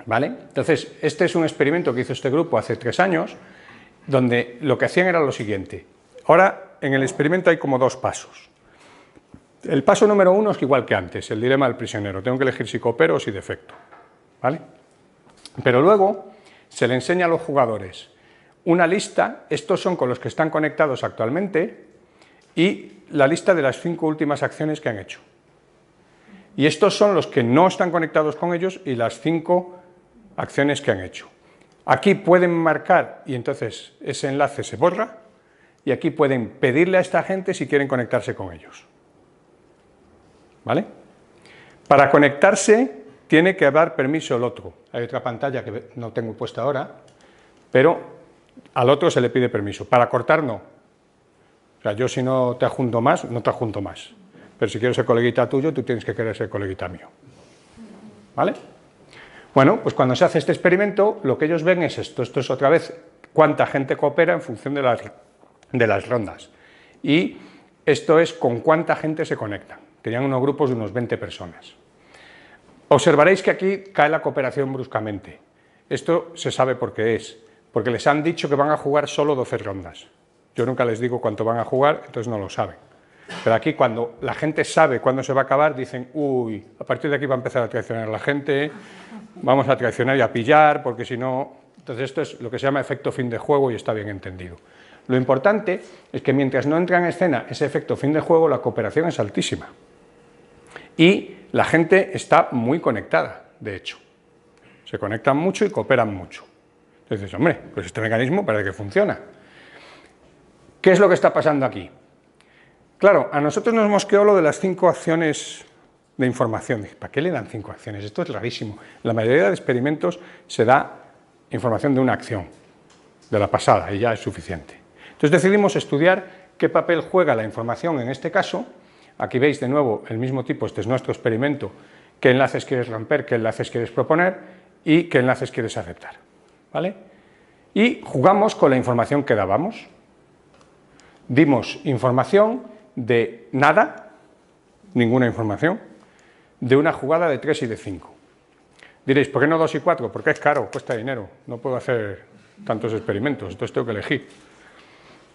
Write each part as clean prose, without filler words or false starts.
¿vale? Entonces, este es un experimento que hizo este grupo hace 3 años, donde lo que hacían era lo siguiente. Ahora, en el experimento hay como 2 pasos. El paso número 1 es igual que antes, el dilema del prisionero. Tengo que elegir si coopero o si defecto, ¿vale? Pero luego se le enseña a los jugadores una lista, estos son con los que están conectados actualmente, y la lista de las 5 últimas acciones que han hecho. Y estos son los que no están conectados con ellos y las 5 acciones que han hecho. Aquí pueden marcar y entonces ese enlace se borra, y aquí pueden pedirle a esta gente si quieren conectarse con ellos. ¿Vale? Para conectarse tiene que dar permiso el otro. Hay otra pantalla que no tengo puesta ahora, pero al otro se le pide permiso. Para cortar no. O sea, yo si no te adjunto más, no te adjunto más. Pero si quiero ser coleguita tuyo, tú tienes que querer ser coleguita mío. ¿Vale? Bueno, pues cuando se hace este experimento, lo que ellos ven es esto. Esto es otra vez cuánta gente coopera en función de las rondas. Y esto es con cuánta gente se conecta. Tenían unos grupos de unos 20 personas. Observaréis que aquí cae la cooperación bruscamente. Esto se sabe por qué es. Porque les han dicho que van a jugar solo 12 rondas. Yo nunca les digo cuánto van a jugar, entonces no lo saben. Pero aquí cuando la gente sabe cuándo se va a acabar, dicen, uy, a partir de aquí va a empezar a traicionar a la gente, vamos a traicionar y a pillar, porque si no... Entonces esto es lo que se llama efecto fin de juego y está bien entendido. Lo importante es que mientras no entra en escena ese efecto fin de juego, la cooperación es altísima. Y la gente está muy conectada, de hecho. Se conectan mucho y cooperan mucho. Entonces, hombre, pues este mecanismo parece que funciona. ¿Qué es lo que está pasando aquí? Claro, a nosotros nos mosqueó lo de las 5 acciones de información. ¿Para qué le dan 5 acciones? Esto es rarísimo. En la mayoría de experimentos se da información de una acción, de la pasada, y ya es suficiente. Entonces decidimos estudiar qué papel juega la información en este caso. Aquí veis de nuevo el mismo tipo, este es nuestro experimento, qué enlaces quieres romper, qué enlaces quieres proponer y qué enlaces quieres aceptar. ¿Vale? Y jugamos con la información que dábamos. Dimos información de nada, ninguna información, de una jugada de 3 y de 5. Diréis, ¿por qué no 2 y 4? Porque es caro, cuesta dinero, no puedo hacer tantos experimentos, entonces tengo que elegir.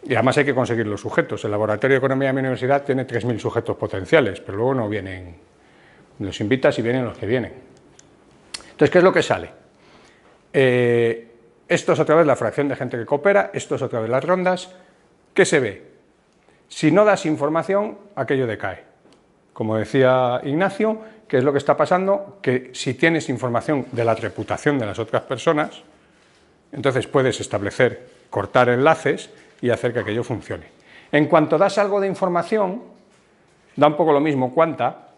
Y además hay que conseguir los sujetos. El laboratorio de economía de mi universidad tiene 3.000 sujetos potenciales, pero luego no vienen, los invitas y vienen los que vienen. Entonces, ¿qué es lo que sale? Esto es otra vez la fracción de gente que coopera, esto es otra vez las rondas. ¿Qué se ve? Si no das información, aquello decae. Como decía Ignacio, ¿qué es lo que está pasando? Que si tienes información de la reputación de las otras personas, entonces puedes establecer, cortar enlaces y hacer que aquello funcione. En cuanto das algo de información, da un poco lo mismo cuánta,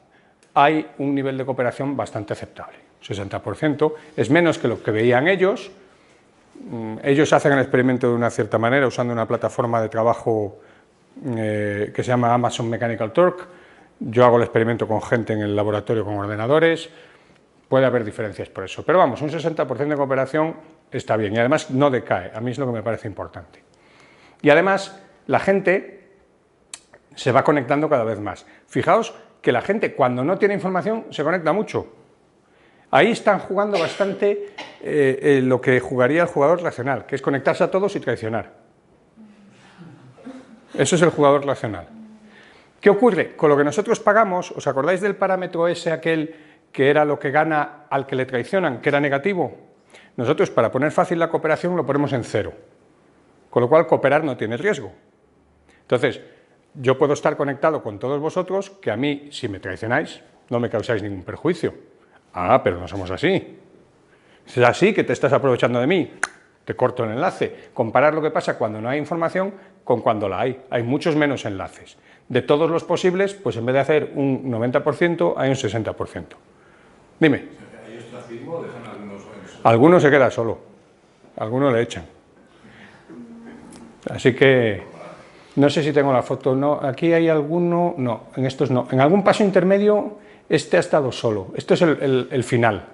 hay un nivel de cooperación bastante aceptable. 60%, es menos que lo que veían ellos. Ellos hacen el experimento de una cierta manera, usando una plataforma de trabajo que se llama Amazon Mechanical Turk. Yo hago el experimento con gente en el laboratorio con ordenadores. Puede haber diferencias por eso. Pero vamos, un 60% de cooperación está bien y además no decae. A mí es lo que me parece importante. Y además la gente se va conectando cada vez más. Fijaos que la gente cuando no tiene información se conecta mucho. Ahí están jugando bastante lo que jugaría el jugador racional, que es conectarse a todos y traicionar. Eso es el jugador racional. ¿Qué ocurre? Con lo que nosotros pagamos, ¿os acordáis del parámetro ese aquel que era lo que gana al que le traicionan, que era negativo? Nosotros, para poner fácil la cooperación, lo ponemos en 0. Con lo cual, cooperar no tiene riesgo. Entonces, yo puedo estar conectado con todos vosotros, que a mí, si me traicionáis, no me causáis ningún perjuicio. Ah, pero no somos así. Si es así, que te estás aprovechando de mí, te corto el enlace. Comparar lo que pasa cuando no hay información con cuando la hay. Hay muchos menos enlaces. De todos los posibles, pues en vez de hacer un 90%, hay un 60%. Dime. ¿Hay ostracismo o dejan algunos? Algunos se queda solo. Algunos le echan. Así que, no sé si tengo la foto. No, aquí hay alguno. No, en estos no. En algún paso intermedio, este ha estado solo. Esto es el final.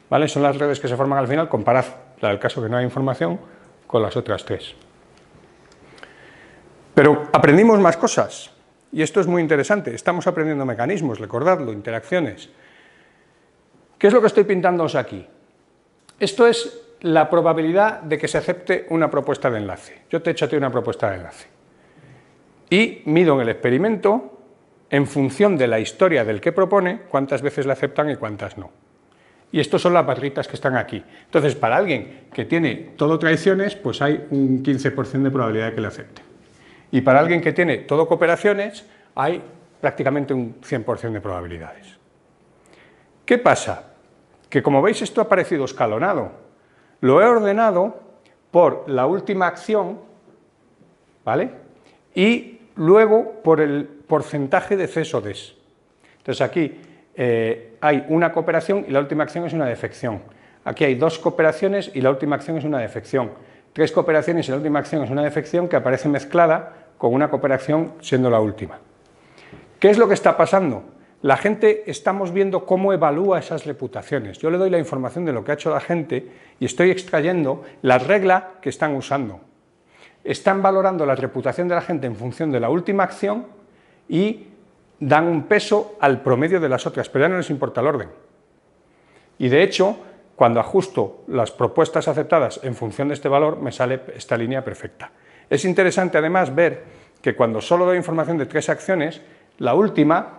¿Vale? Son las redes que se forman al final. Comparad la del caso que no hay información con las otras 3. Pero aprendimos más cosas. Y esto es muy interesante. Estamos aprendiendo mecanismos, recordadlo, interacciones. ¿Qué es lo que estoy pintándoos aquí? Esto es la probabilidad de que se acepte una propuesta de enlace. Yo te he hecho a ti una propuesta de enlace. Y mido en el experimento, en función de la historia del que propone, cuántas veces la aceptan y cuántas no. Y estas son las barritas que están aquí. Entonces, para alguien que tiene todo traiciones, pues hay un 15% de probabilidad de que le acepte. Y para alguien que tiene todo cooperaciones, hay prácticamente un 100% de probabilidades. ¿Qué pasa? Que como veis esto ha aparecido escalonado. Lo he ordenado por la última acción, ¿vale? Y luego por el porcentaje de ces o des. Entonces aquí hay una cooperación y la última acción es una defección. Aquí hay 2 cooperaciones y la última acción es una defección. 3 cooperaciones y la última acción es una defección que aparece mezclada con una cooperación siendo la última. ¿Qué es lo que está pasando? La gente, estamos viendo cómo evalúa esas reputaciones. Yo le doy la información de lo que ha hecho la gente y estoy extrayendo la regla que están usando. Están valorando la reputación de la gente en función de la última acción y dan un peso al promedio de las otras, pero ya no les importa el orden. Y de hecho, cuando ajusto las propuestas aceptadas en función de este valor, me sale esta línea perfecta. Es interesante además ver que cuando solo doy información de 3 acciones, la última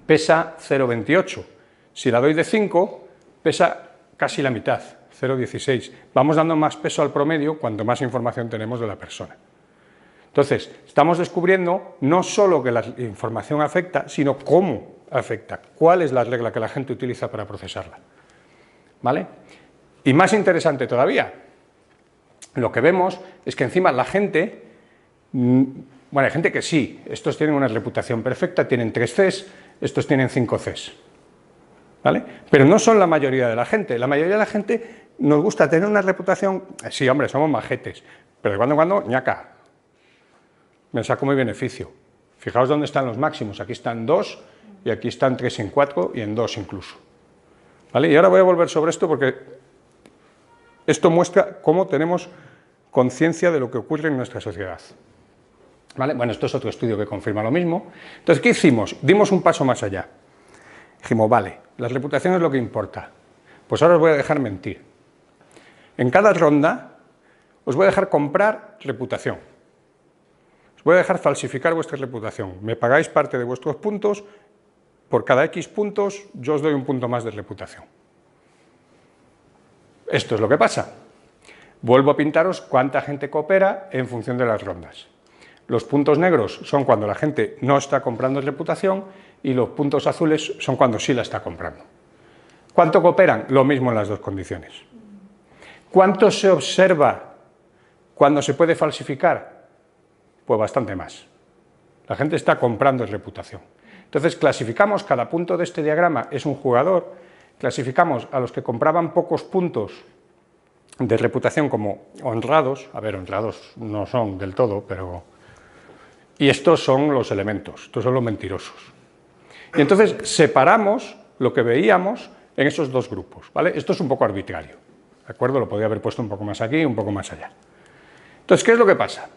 pesa 0,28. Si la doy de 5, pesa casi la mitad, 0,16. Vamos dando más peso al promedio cuanto más información tenemos de la persona. Entonces, estamos descubriendo no solo que la información afecta, sino cómo afecta, cuál es la regla que la gente utiliza para procesarla. ¿Vale? Y más interesante todavía, lo que vemos es que encima la gente, bueno, hay gente que sí, estos tienen una reputación perfecta, tienen 3 Cs, estos tienen 5 Cs. ¿Vale? Pero no son la mayoría de la gente. La mayoría de la gente nos gusta tener una reputación, sí, hombre, somos majetes, pero de cuando en cuando, ñaca, me saco mi beneficio. Fijaos dónde están los máximos, aquí están 2 y aquí están 3 en 4 y en 2 incluso. ¿Vale? Y ahora voy a volver sobre esto porque esto muestra cómo tenemos conciencia de lo que ocurre en nuestra sociedad. ¿Vale? Bueno, esto es otro estudio que confirma lo mismo. Entonces, ¿qué hicimos? Dimos un paso más allá. Dijimos, vale, la reputación es lo que importa. Pues ahora os voy a dejar mentir. En cada ronda os voy a dejar comprar reputación. Os voy a dejar falsificar vuestra reputación. Me pagáis parte de vuestros puntos, por cada X puntos yo os doy un punto más de reputación. Esto es lo que pasa. Vuelvo a pintaros cuánta gente coopera en función de las rondas. Los puntos negros son cuando la gente no está comprando reputación y los puntos azules son cuando sí la está comprando. ¿Cuánto cooperan? Lo mismo en las 2 condiciones. ¿Cuánto se observa cuando se puede falsificar? Pues bastante más. La gente está comprando reputación. Entonces clasificamos, cada punto de este diagrama es un jugador, clasificamos a los que compraban pocos puntos de reputación como honrados, a ver, honrados no son del todo, pero... Y estos son los elementos, estos son los mentirosos. Y entonces separamos lo que veíamos en esos 2 grupos, ¿vale? Esto es un poco arbitrario, ¿de acuerdo? Lo podría haber puesto un poco más aquí y un poco más allá. Entonces, ¿qué es lo que pasa?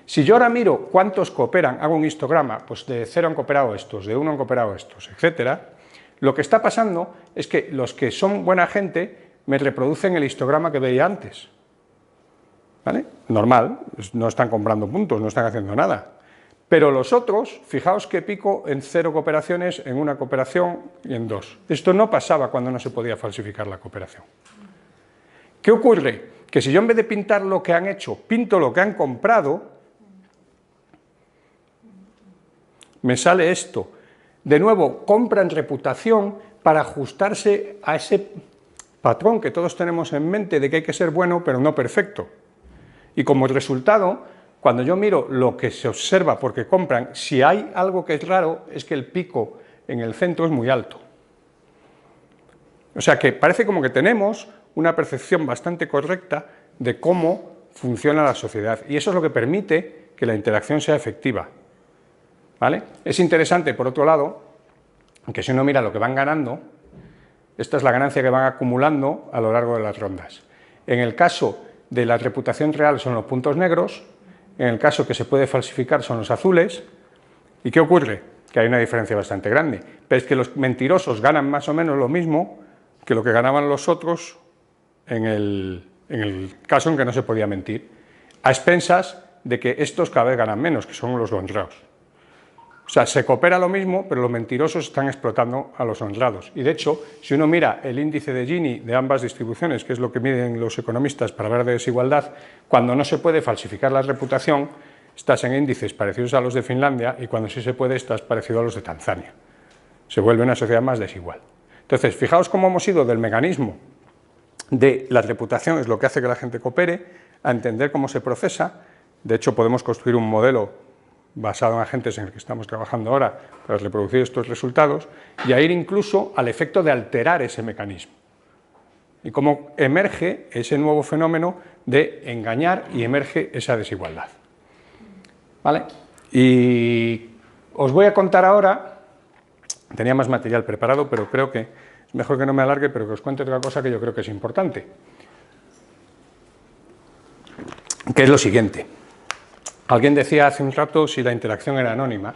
Si yo ahora miro cuántos cooperan, hago un histograma, pues de 0 han cooperado estos, de 1 han cooperado estos, etcétera, lo que está pasando es que los que son buena gente me reproducen el histograma que veía antes. ¿Vale? Normal, no están comprando puntos, no están haciendo nada. Pero los otros, fijaos que pico en 0 cooperaciones, en 1 cooperación y en 2. Esto no pasaba cuando no se podía falsificar la cooperación. ¿Qué ocurre? Que si yo en vez de pintar lo que han hecho, pinto lo que han comprado, me sale esto. De nuevo, compran reputación para ajustarse a ese patrón que todos tenemos en mente de que hay que ser bueno pero no perfecto. Y como resultado, cuando yo miro lo que se observa porque compran, si hay algo que es raro, es que el pico en el centro es muy alto. O sea que parece como que tenemos una percepción bastante correcta de cómo funciona la sociedad. Y eso es lo que permite que la interacción sea efectiva. ¿Vale? Es interesante, por otro lado, que si uno mira lo que van ganando, esta es la ganancia que van acumulando a lo largo de las rondas. En el caso de la reputación real son los puntos negros, en el caso que se puede falsificar son los azules. ¿Y qué ocurre? Que hay una diferencia bastante grande. Pero es que los mentirosos ganan más o menos lo mismo que lo que ganaban los otros en el caso en que no se podía mentir, a expensas de que estos cada vez ganan menos, que son los honrados. O sea, se coopera lo mismo, pero los mentirosos están explotando a los honrados. Y de hecho, si uno mira el índice de Gini de ambas distribuciones, que es lo que miden los economistas para hablar de desigualdad, cuando no se puede falsificar la reputación, estás en índices parecidos a los de Finlandia, y cuando sí se puede, estás parecido a los de Tanzania. Se vuelve una sociedad más desigual. Entonces, fijaos cómo hemos ido del mecanismo de la reputación, es lo que hace que la gente coopere, a entender cómo se procesa. De hecho, podemos construir un modelo basado en agentes en el que estamos trabajando ahora para reproducir estos resultados, y a ir incluso al efecto de alterar ese mecanismo. Y cómo emerge ese nuevo fenómeno de engañar y emerge esa desigualdad. ¿Vale? Y os voy a contar ahora, tenía más material preparado, pero creo que es mejor que no me alargue, pero que os cuente otra cosa que yo creo que es importante, que es lo siguiente. Alguien decía hace un rato si la interacción era anónima,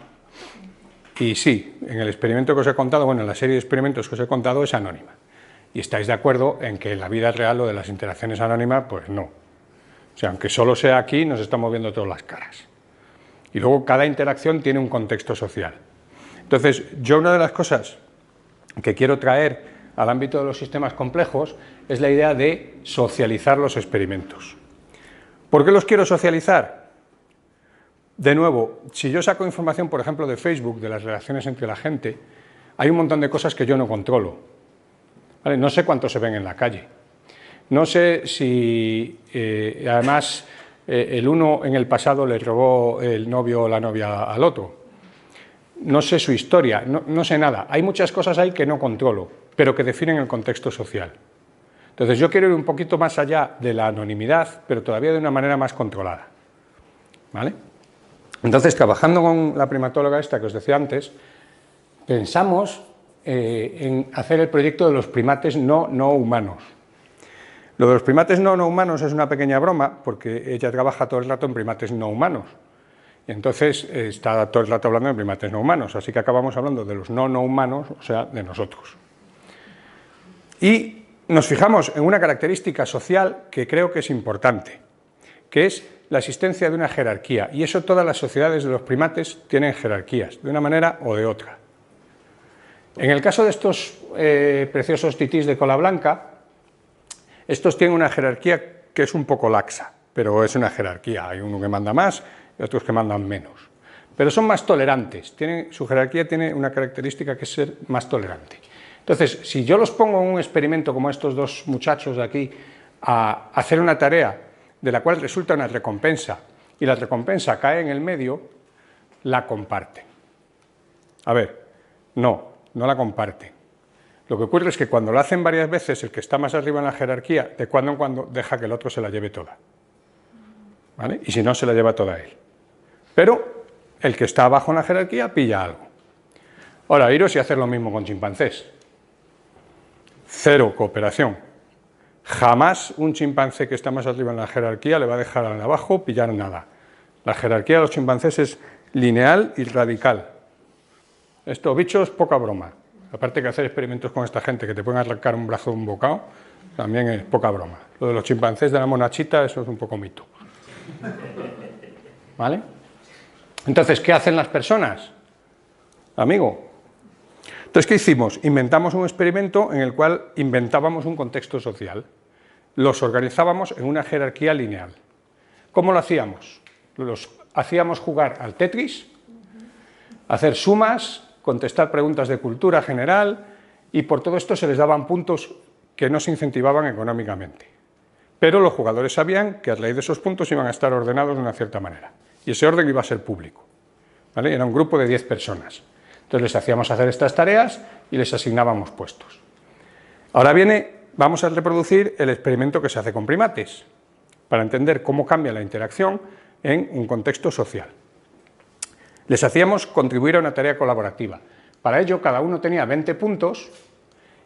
y sí, en el experimento que os he contado, bueno, en la serie de experimentos que os he contado es anónima. Y estáis de acuerdo en que en la vida real lo de las interacciones anónimas, pues no. O sea, aunque solo sea aquí, nos estamos viendo todas las caras. Y luego cada interacción tiene un contexto social. Entonces, yo una de las cosas que quiero traer al ámbito de los sistemas complejos es la idea de socializar los experimentos. ¿Por qué los quiero socializar? De nuevo, si yo saco información, por ejemplo, de Facebook, de las relaciones entre la gente, hay un montón de cosas que yo no controlo. ¿Vale? No sé cuántos se ven en la calle. No sé si, además, el uno en el pasado le robó el novio o la novia al otro. No sé su historia, no sé nada. Hay muchas cosas ahí que no controlo, pero que definen el contexto social. Entonces, yo quiero ir un poquito más allá de la anonimidad, pero todavía de una manera más controlada. ¿Vale? Entonces, trabajando con la primatóloga esta que os decía antes, pensamos en hacer el proyecto de los primates no humanos. Lo de los primates no humanos es una pequeña broma, porque ella trabaja todo el rato en primates no humanos. Y entonces está todo el rato hablando de primates no humanos, así que acabamos hablando de los no humanos, o sea, de nosotros. Y nos fijamos en una característica social que creo que es importante, que es la existencia de una jerarquía, y eso todas las sociedades de los primates tienen jerarquías, de una manera o de otra. En el caso de estos preciosos titís de cola blanca, estos tienen una jerarquía que es un poco laxa, pero es una jerarquía, hay uno que manda más y otros que mandan menos. Pero son más tolerantes, su jerarquía tiene una característica que es ser más tolerante. Entonces, si yo los pongo en un experimento como estos dos muchachos de aquí, a hacer una tarea de la cual resulta una recompensa, y la recompensa cae en el medio, la comparten. A ver, no la comparten. Lo que ocurre es que cuando lo hacen varias veces, el que está más arriba en la jerarquía, de cuando en cuando deja que el otro se la lleve toda. ¿Vale? Y si no, se la lleva toda él. Pero el que está abajo en la jerarquía pilla algo. Ahora, iros y hacer lo mismo con chimpancés. Cero cooperación. Jamás un chimpancé que está más arriba en la jerarquía le va a dejar al de abajo pillar nada. La jerarquía de los chimpancés es lineal y radical. Estos bichos, poca broma. Aparte que hacer experimentos con esta gente que te pueden arrancar un brazo de un bocado, también es poca broma. Lo de los chimpancés de la monachita, eso es un poco mito. ¿Vale? Entonces, ¿qué hacen las personas? Amigo. Entonces, ¿qué hicimos? Inventamos un experimento en el cual inventábamos un contexto social. Los organizábamos en una jerarquía lineal. ¿Cómo lo hacíamos? Los hacíamos jugar al Tetris, hacer sumas, contestar preguntas de cultura general, y por todo esto se les daban puntos que no se incentivaban económicamente. Pero los jugadores sabían que a raíz de esos puntos iban a estar ordenados de una cierta manera. Y ese orden iba a ser público. ¿Vale? Era un grupo de 10 personas. Entonces les hacíamos hacer estas tareas y les asignábamos puestos. Ahora vamos a reproducir el experimento que se hace con primates, para entender cómo cambia la interacción en un contexto social. Les hacíamos contribuir a una tarea colaborativa. Para ello, cada uno tenía 20 puntos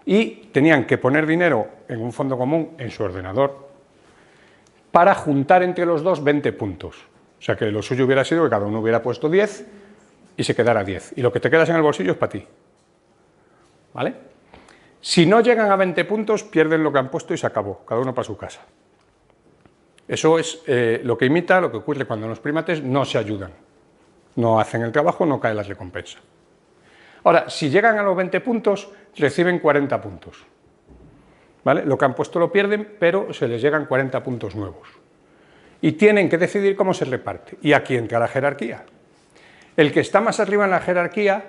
y tenían que poner dinero en un fondo común en su ordenador para juntar entre los dos 20 puntos. O sea que lo suyo hubiera sido que cada uno hubiera puesto 10 y se quedara 10. Y lo que te quedas en el bolsillo es para ti. ¿Vale? Si no llegan a 20 puntos, pierden lo que han puesto y se acabó, cada uno para su casa. Eso es lo que imita lo que ocurre cuando los primates no se ayudan, no hacen el trabajo, no cae la recompensa. Ahora, si llegan a los 20 puntos, reciben 40 puntos. ¿Vale? Lo que han puesto lo pierden, pero se les llegan 40 puntos nuevos. Y tienen que decidir cómo se reparte. Y aquí entra la jerarquía. El que está más arriba en la jerarquía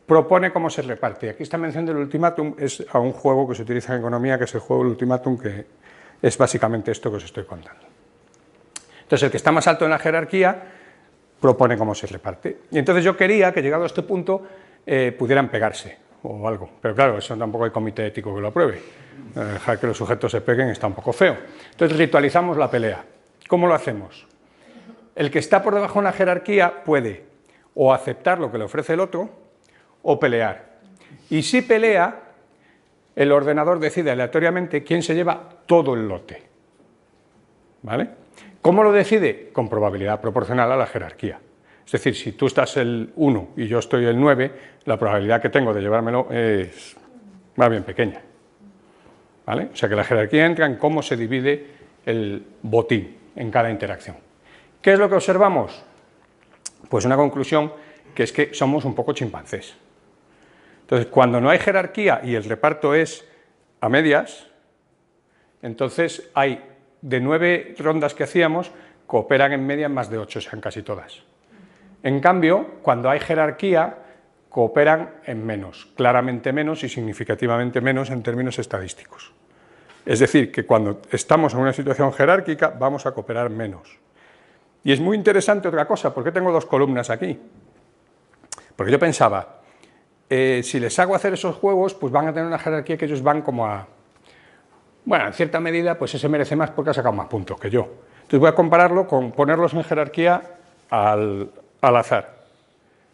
propone cómo se reparte. Y aquí esta mención del ultimátum es a un juego que se utiliza en economía, que es el juego del ultimátum, que es básicamente esto que os estoy contando. Entonces, el que está más alto en la jerarquía propone cómo se reparte. Y entonces yo quería que, llegado a este punto, pudieran pegarse o algo. Pero claro, eso tampoco hay comité ético que lo apruebe. Dejar que los sujetos se peguen está un poco feo. Entonces ritualizamos la pelea. ¿Cómo lo hacemos? El que está por debajo en la jerarquía puede o aceptar lo que le ofrece el otro o pelear. Y si pelea, el ordenador decide aleatoriamente quién se lleva todo el lote. ¿Vale? ¿Cómo lo decide? Con probabilidad proporcional a la jerarquía. Es decir, si tú estás el 1 y yo estoy el 9, la probabilidad que tengo de llevármelo es más bien pequeña. ¿Vale? O sea que la jerarquía entra en cómo se divide el botín en cada interacción. ¿Qué es lo que observamos? Pues una conclusión que es que somos un poco chimpancés. Entonces, cuando no hay jerarquía y el reparto es a medias, entonces hay de 9 rondas que hacíamos, cooperan en media más de 8, sean casi todas. En cambio, cuando hay jerarquía, cooperan en menos, claramente menos y significativamente menos en términos estadísticos. Es decir, que cuando estamos en una situación jerárquica, vamos a cooperar menos. Y es muy interesante otra cosa, ¿por qué tengo 2 columnas aquí? Porque yo pensaba, si les hago hacer esos juegos, pues van a tener una jerarquía que ellos van como a... Bueno, en cierta medida, pues ese merece más porque ha sacado más puntos que yo. Entonces voy a compararlo con ponerlos en jerarquía al azar.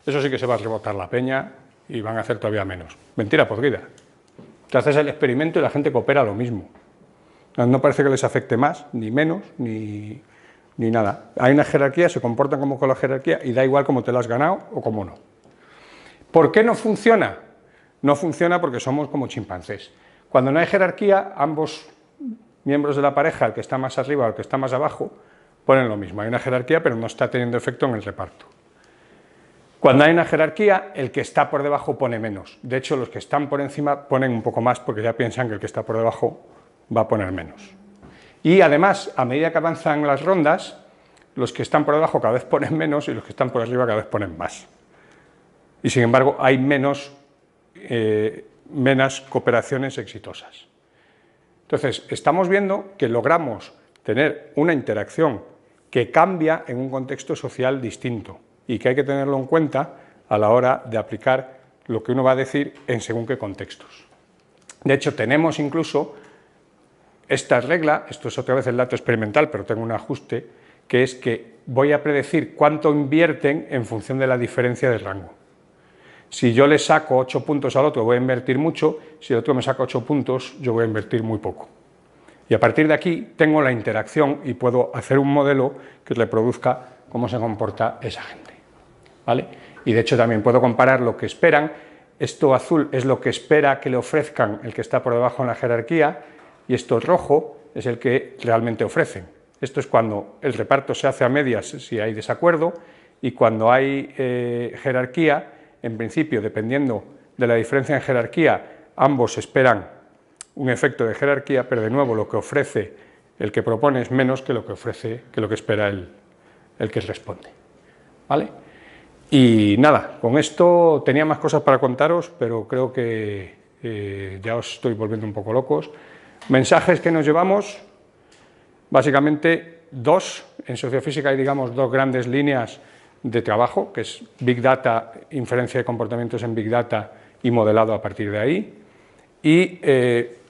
Eso sí que se va a rebotar la peña y van a hacer todavía menos. Mentira podrida. Te haces el experimento y la gente coopera lo mismo. No parece que les afecte más, ni menos, ni nada. Hay una jerarquía, se comportan como con la jerarquía y da igual cómo te la has ganado o cómo no. ¿Por qué no funciona? No funciona porque somos como chimpancés. Cuando no hay jerarquía, ambos miembros de la pareja, el que está más arriba o el que está más abajo, ponen lo mismo. Hay una jerarquía, pero no está teniendo efecto en el reparto. Cuando hay una jerarquía, el que está por debajo pone menos. De hecho, los que están por encima ponen un poco más porque ya piensan que el que está por debajo va a poner menos. Y además, a medida que avanzan las rondas, los que están por debajo cada vez ponen menos y los que están por arriba cada vez ponen más. Y sin embargo, hay menos cooperaciones exitosas. Entonces, estamos viendo que logramos tener una interacción que cambia en un contexto social distinto y que hay que tenerlo en cuenta a la hora de aplicar lo que uno va a decir en según qué contextos. De hecho, tenemos incluso esta regla, esto es otra vez el dato experimental, pero tengo un ajuste, que es que voy a predecir cuánto invierten en función de la diferencia de rango. Si yo le saco 8 puntos al otro, voy a invertir mucho, si el otro me saca 8 puntos, yo voy a invertir muy poco. Y a partir de aquí tengo la interacción y puedo hacer un modelo que reproduzca cómo se comporta esa gente. ¿Vale? Y de hecho también puedo comparar lo que esperan. Esto azul es lo que espera que le ofrezcan el que está por debajo en la jerarquía y esto rojo es el que realmente ofrecen. Esto es cuando el reparto se hace a medias si hay desacuerdo y cuando hay jerarquía, en principio, dependiendo de la diferencia en jerarquía, ambos esperan un efecto de jerarquía, pero de nuevo lo que ofrece el que propone es menos que lo que espera el que responde. ¿Vale? Y nada, con esto tenía más cosas para contaros, pero creo que ya os estoy volviendo un poco locos. Mensajes que nos llevamos, básicamente 2. En sociofísica hay, digamos, 2 grandes líneas de trabajo, que es Big Data, inferencia de comportamientos en Big Data y modelado a partir de ahí. Y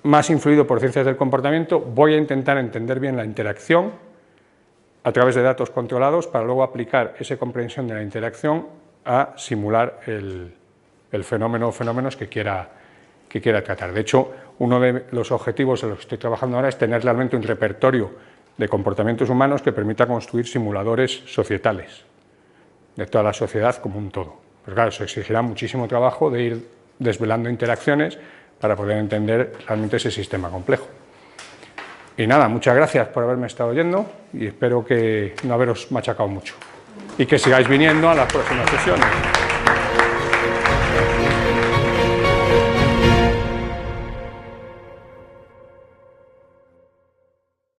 más influido por ciencias del comportamiento, voy a intentar entender bien la interacción a través de datos controlados para luego aplicar esa comprensión de la interacción a simular el fenómeno o fenómenos que quiera tratar. De hecho, uno de los objetivos en los que estoy trabajando ahora es tener realmente un repertorio de comportamientos humanos que permita construir simuladores societales de toda la sociedad como un todo. Pero claro, eso exigirá muchísimo trabajo de ir desvelando interacciones para poder entender realmente ese sistema complejo. Y nada, muchas gracias por haberme estado oyendo y espero que no haberos machacado mucho y que sigáis viniendo a las próximas sesiones.